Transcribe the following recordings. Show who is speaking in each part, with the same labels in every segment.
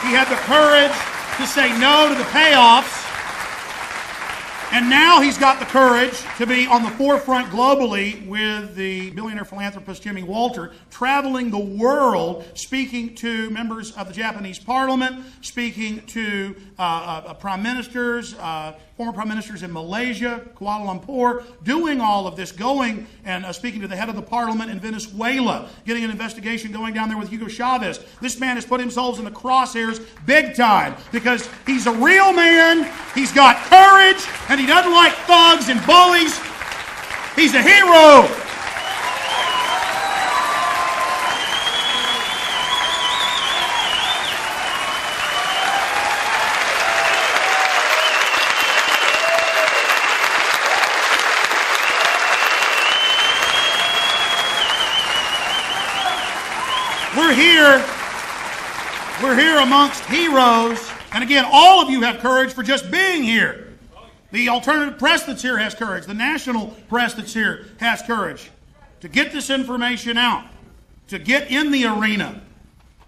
Speaker 1: He had the courage to say no to the payoffs. And now he's got the courage to be on the forefront globally with the billionaire philanthropist Jimmy Walter, traveling the world, speaking to members of the Japanese parliament, speaking to prime ministers, former prime ministers in Malaysia, Kuala Lumpur, doing all of this, going and speaking to the head of the parliament in Venezuela, getting an investigation going down there with Hugo Chavez. This man has put himself in the crosshairs big time because he's a real man, he's got courage, and he doesn't like thugs and bullies. He's a hero. We're here amongst heroes. And again, all of you have courage for just being here. The alternative press that's here has courage. The national press that's here has courage to get this information out, to get in the arena,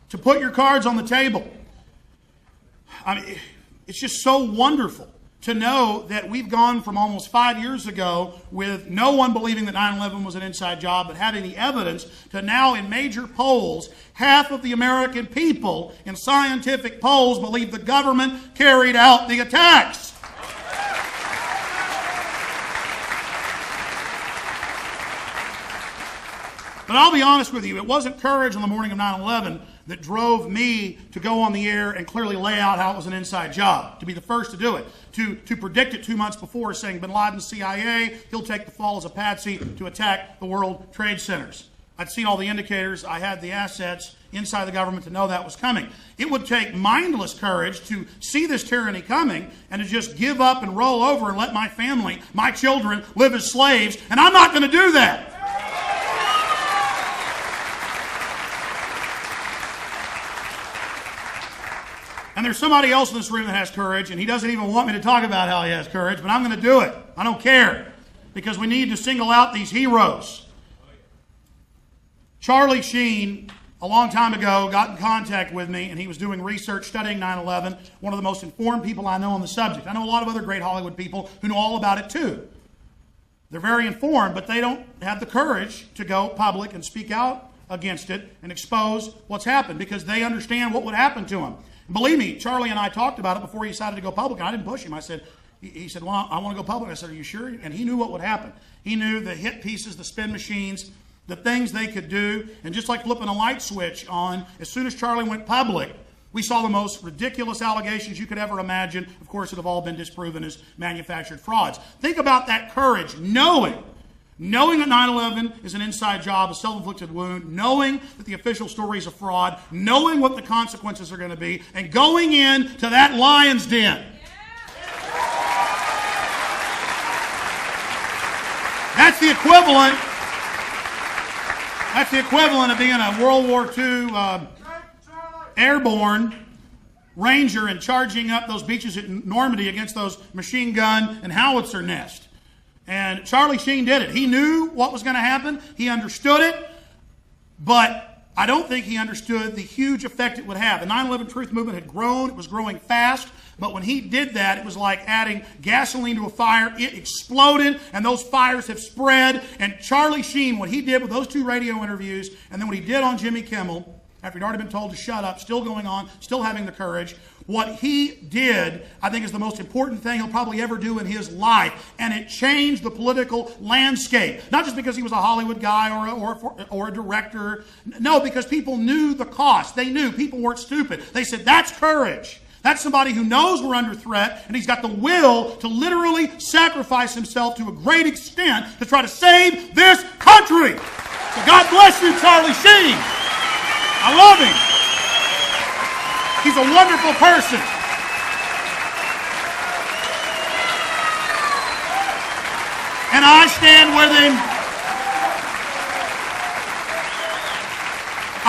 Speaker 1: to put your cards on the table. I mean, it's just so wonderful to know that we've gone from almost 5 years ago with no one believing that 9/11 was an inside job but had any evidence to now in major polls, half of the American people in scientific polls believe the government carried out the attacks. But I'll be honest with you, it wasn't courage on the morning of 9/11 that drove me to go on the air and clearly lay out how it was an inside job, to be the first to do it, to predict it 2 months before, saying Bin Laden's CIA, he'll take the fall as a patsy to attack the World Trade Centers. I'd seen all the indicators. I had the assets inside the government to know that was coming. It would take mindless courage to see this tyranny coming and to just give up and roll over and let my family, my children, live as slaves, and I'm not going to do that. And there's somebody else in this room that has courage, and he doesn't even want me to talk about how he has courage, but I'm going to do it. I don't care, because we need to single out these heroes. Charlie Sheen, a long time ago, got in contact with me, and he was doing research studying 9/11, one of the most informed people I know on the subject. I know a lot of other great Hollywood people who know all about it too. They're very informed, but they don't have the courage to go public and speak out against it and expose what's happened, because they understand what would happen to them. Believe me, Charlie and I talked about it before he decided to go public, and I didn't push him. I said, he said, well, I want to go public. I said, are you sure? And he knew what would happen. He knew the hit pieces, the spin machines, the things they could do. And just like flipping a light switch on, as soon as Charlie went public, we saw the most ridiculous allegations you could ever imagine. Of course, it have all been disproven as manufactured frauds. Think about that courage, knowing that 9/11 is an inside job, a self-inflicted wound, knowing that the official story is a fraud, knowing what the consequences are going to be, and going into that lion's den. That's the equivalent. That's the equivalent of being a World War II airborne ranger and charging up those beaches at Normandy against those machine gun and howitzer nests. And Charlie Sheen did it. He knew what was going to happen. He understood it. But I don't think he understood the huge effect it would have. The 9/11 truth movement had grown. It was growing fast. But when he did that, it was like adding gasoline to a fire. It exploded, and those fires have spread. And Charlie Sheen, what he did with those 2 radio interviews, and then what he did on Jimmy Kimmel, after he'd already been told to shut up, still going on, still having the courage, what he did, I think, is the most important thing he'll probably ever do in his life. And it changed the political landscape. Not just because he was a Hollywood guy or a director. No, because people knew the cost. They knew. People weren't stupid. They said, that's courage. That's somebody who knows we're under threat, and he's got the will to literally sacrifice himself to a great extent to try to save this country. So God bless you, Charlie Sheen. I love him. He's a wonderful person. And I stand with him.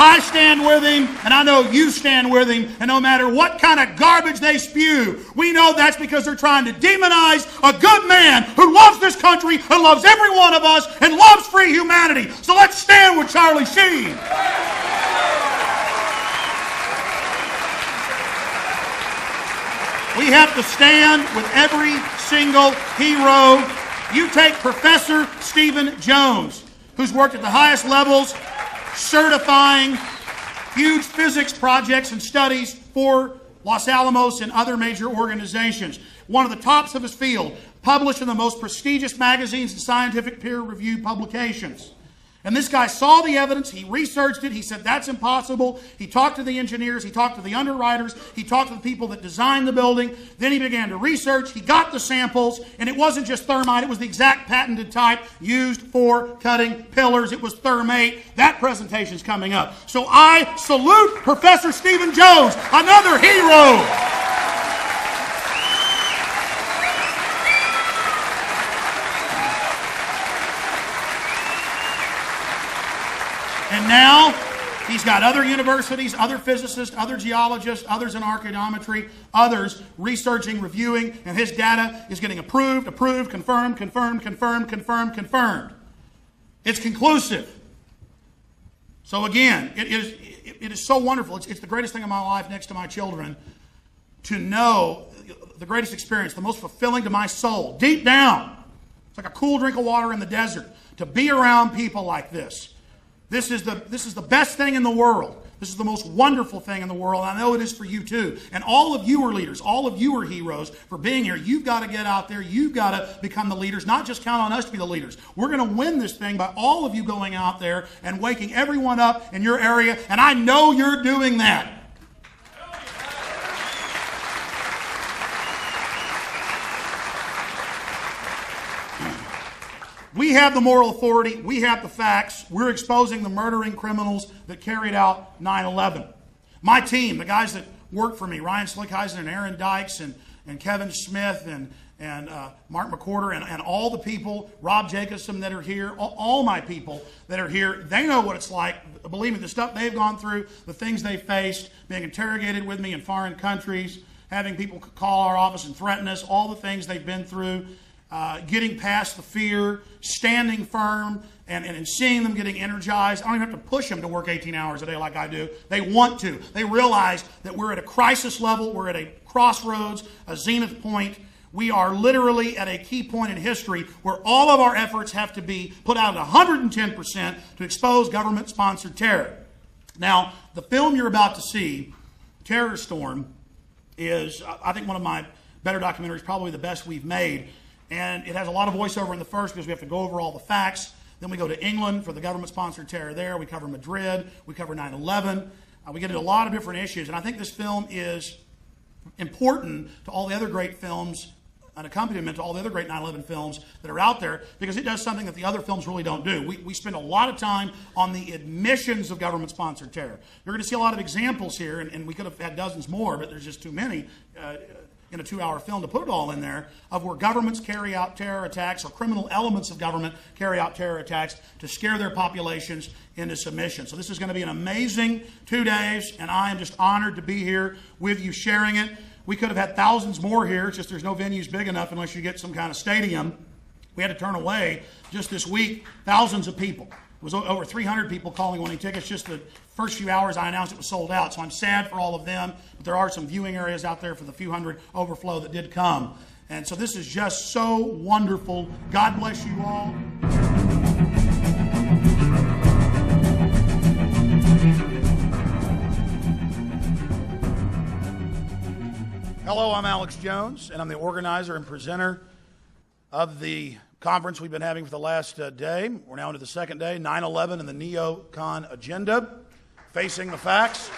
Speaker 1: I stand with him, and I know you stand with him. And no matter what kind of garbage they spew, we know that's because they're trying to demonize a good man who loves this country and loves every one of us and loves free humanity. So let's stand with Charlie Sheen. We have to stand with every single hero. You take Professor Stephen Jones, who's worked at the highest levels, certifying huge physics projects and studies for Los Alamos and other major organizations. One of the tops of his field, published in the most prestigious magazines and scientific peer-reviewed publications. And this guy saw the evidence, he researched it, he said that's impossible. He talked to the engineers, he talked to the underwriters, he talked to the people that designed the building. Then he began to research, he got the samples, and it wasn't just thermite, it was the exact patented type used for cutting pillars. It was thermate. That presentation's coming up. So I salute Professor Stephen Jones, another hero. And now, he's got other universities, other physicists, other geologists, others in archaeometry, others researching, reviewing, and his data is getting approved, confirmed. It's conclusive. So again, it is so wonderful. It's the greatest thing in my life next to my children to know the greatest experience, the most fulfilling to my soul, deep down. It's like a cool drink of water in the desert to be around people like this. This is the best thing in the world. This is the most wonderful thing in the world. And I know it is for you too. And all of you are leaders. All of you are heroes for being here. You've got to get out there. You've got to become the leaders. Not just count on us to be the leaders. We're going to win this thing by all of you going out there and waking everyone up in your area. And I know you're doing that. We have the moral authority. We have the facts. We're exposing the murdering criminals that carried out 9/11. My team, the guys that work for me, Ryan Slickheiser and Aaron Dykes and Kevin Smith and Mark McCorder and all the people, Rob Jacobson that are here, all my people that are here, they know what it's like. Believe me, the stuff they've gone through, the things they faced, being interrogated with me in foreign countries, having people call our office and threaten us, all the things they've been through. Getting past the fear, standing firm, and seeing them getting energized. I don't even have to push them to work 18 hours a day like I do. They want to. They realize that we're at a crisis level. We're at a crossroads, a zenith point. We are literally at a key point in history where all of our efforts have to be put out at 110% to expose government-sponsored terror. Now, the film you're about to see, Terror Storm, is, I think, one of my better documentaries, probably the best we've made. And it has a lot of voiceover in the first because we have to go over all the facts. Then we go to England for the government-sponsored terror there. We cover Madrid. We cover 9/11. We get into a lot of different issues. And I think this film is important to all the other great films, an accompaniment to all the other great 9/11 films that are out there, because it does something that the other films really don't do. We spend a lot of time on the admissions of government-sponsored terror. You're going to see a lot of examples here, and we could have had dozens more, but there's just too many in a 2-hour film to put it all in there, of where governments carry out terror attacks or criminal elements of government carry out terror attacks to scare their populations into submission. So this is going to be an amazing 2 days, and I am just honored to be here with you sharing it. We could have had thousands more here. It's just there's no venues big enough unless you get some kind of stadium. We had to turn away just this week thousands of people. It was over 300 people calling wanting tickets. Just the first few hours I announced it was sold out. So I'm sad for all of them. But there are some viewing areas out there for the few hundred overflow that did come. And so this is just so wonderful. God bless you all. Hello, I'm Alex Jones, and I'm the organizer and presenter of the conference we've been having for the last day. We're now into the second day, 9/11 and the neocon agenda, facing the facts.